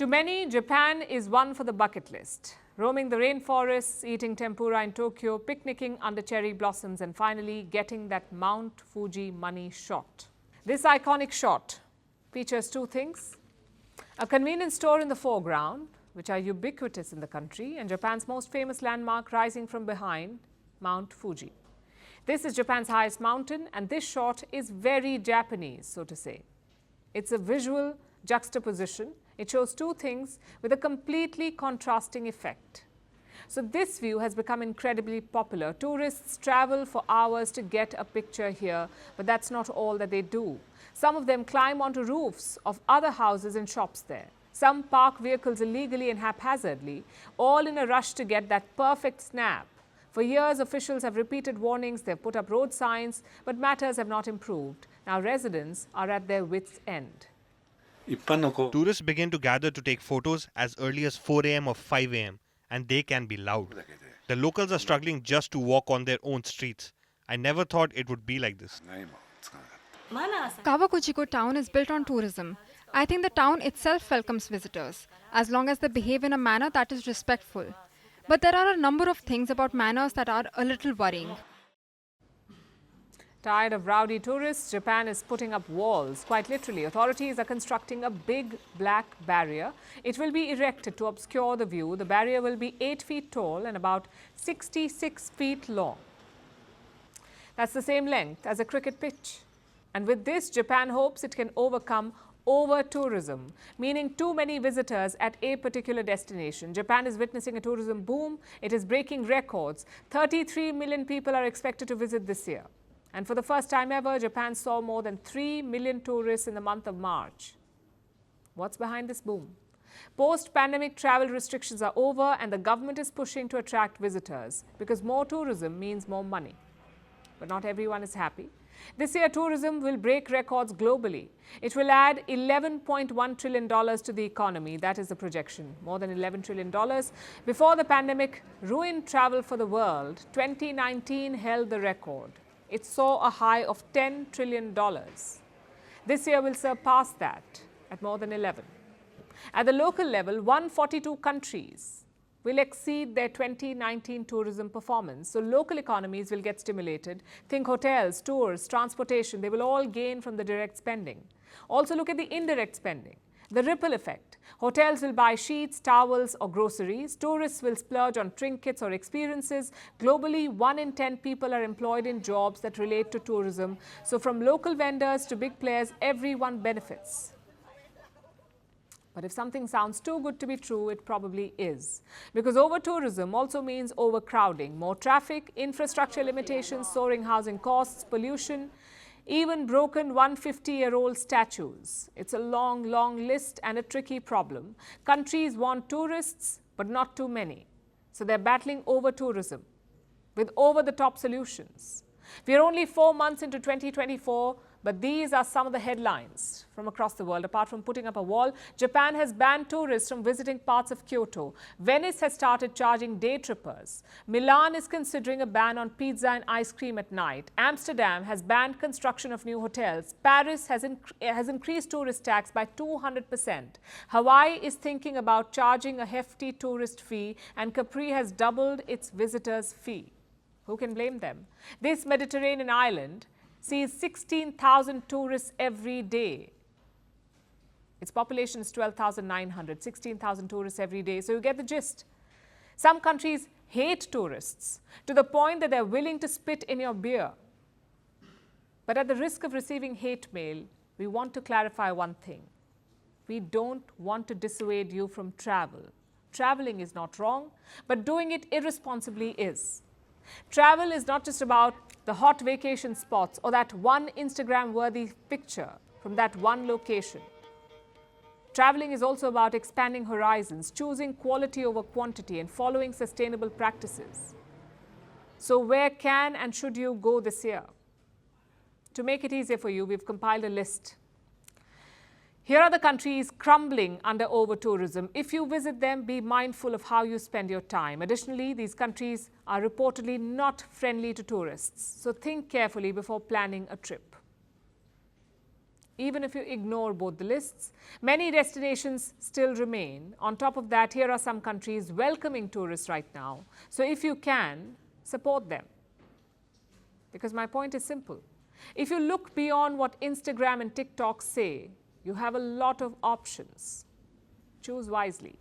To many, Japan is one for the bucket list. Roaming the rainforests, eating tempura in Tokyo, picnicking under cherry blossoms, and finally getting that Mount Fuji money shot. This iconic shot features two things: a convenience store in the foreground, which are ubiquitous in the country, and Japan's most famous landmark rising from behind, Mount Fuji. This is Japan's highest mountain, and this shot is very Japanese, so to say. It's a visual juxtaposition. It shows two things with a completely contrasting effect. So this view has become incredibly popular. Tourists travel for hours to get a picture here, but that's not all that they do. Some of them climb onto roofs of other houses and shops there. Some park vehicles illegally and haphazardly, all in a rush to get that perfect snap. For years, officials have repeated warnings, they've put up road signs, but matters have not improved. Now residents are at their wits' end. Tourists begin to gather to take photos as early as 4 a.m. or 5 a.m. and they can be loud. The locals are struggling just to walk on their own streets. I never thought it would be like this. Kawaguchiko town is built on tourism. I think the town itself welcomes visitors, as long as they behave in a manner that is respectful. But there are a number of things about manners that are a little worrying. Tired of rowdy tourists, Japan is putting up walls. Quite literally, authorities are constructing a big black barrier. It will be erected to obscure the view. The barrier will be 8 feet tall and about 66 feet long. That's the same length as a cricket pitch. And with this, Japan hopes it can overcome over-tourism, meaning too many visitors at a particular destination. Japan is witnessing a tourism boom. It is breaking records. 33 million people are expected to visit this year. And for the first time ever, Japan saw more than 3 million tourists in the month of March. What's behind this boom? Post-pandemic travel restrictions are over and the government is pushing to attract visitors because more tourism means more money. But not everyone is happy. This year, tourism will break records globally. It will add $11.1 trillion to the economy. That is the projection, more than $11 trillion. Before the pandemic ruined travel for the world, 2019 held the record. It saw a high of $10 trillion. This year will surpass that at more than 11. At the local level, 142 countries will exceed their 2019 tourism performance. So local economies will get stimulated. Think hotels, tours, transportation, they will all gain from the direct spending. Also look at the indirect spending. The ripple effect. Hotels will buy sheets, towels or groceries. Tourists will splurge on trinkets or experiences. Globally, 1 in 10 people are employed in jobs that relate to tourism. So from local vendors to big players, everyone benefits. But if something sounds too good to be true, it probably is. Because over-tourism also means overcrowding, more traffic, infrastructure limitations, soaring housing costs, pollution, even broken 150-year-old statues. It's a long, long list and a tricky problem. Countries want tourists, but not too many. So they're battling over-tourism with over-the-top solutions. We're only 4 months into 2024, but these are some of the headlines from across the world. Apart from putting up a wall, Japan has banned tourists from visiting parts of Kyoto. Venice has started charging day trippers. Milan is considering a ban on pizza and ice cream at night. Amsterdam has banned construction of new hotels. Paris has increased tourist tax by 200%. Hawaii is thinking about charging a hefty tourist fee, and Capri has doubled its visitors' fee. Who can blame them? This Mediterranean island sees 16,000 tourists every day. Its population is 12,900, 16,000 tourists every day. So you get the gist. Some countries hate tourists to the point that they're willing to spit in your beer. But at the risk of receiving hate mail, we want to clarify one thing. We don't want to dissuade you from travel. Traveling is not wrong, but doing it irresponsibly is. Travel is not just about the hot vacation spots or that one Instagram-worthy picture from that one location. Traveling is also about expanding horizons, choosing quality over quantity, and following sustainable practices. So where can and should you go this year? To make it easier for you, we've compiled a list. Here are the countries crumbling under over-tourism. If you visit them, be mindful of how you spend your time. Additionally, these countries are reportedly not friendly to tourists. So think carefully before planning a trip. even if you ignore both the lists. Many destinations still remain. On top of that, here are some countries welcoming tourists right now. So if you can, support them. Because my point is simple. If you look beyond what Instagram and TikTok say, you have a lot of options. Choose wisely.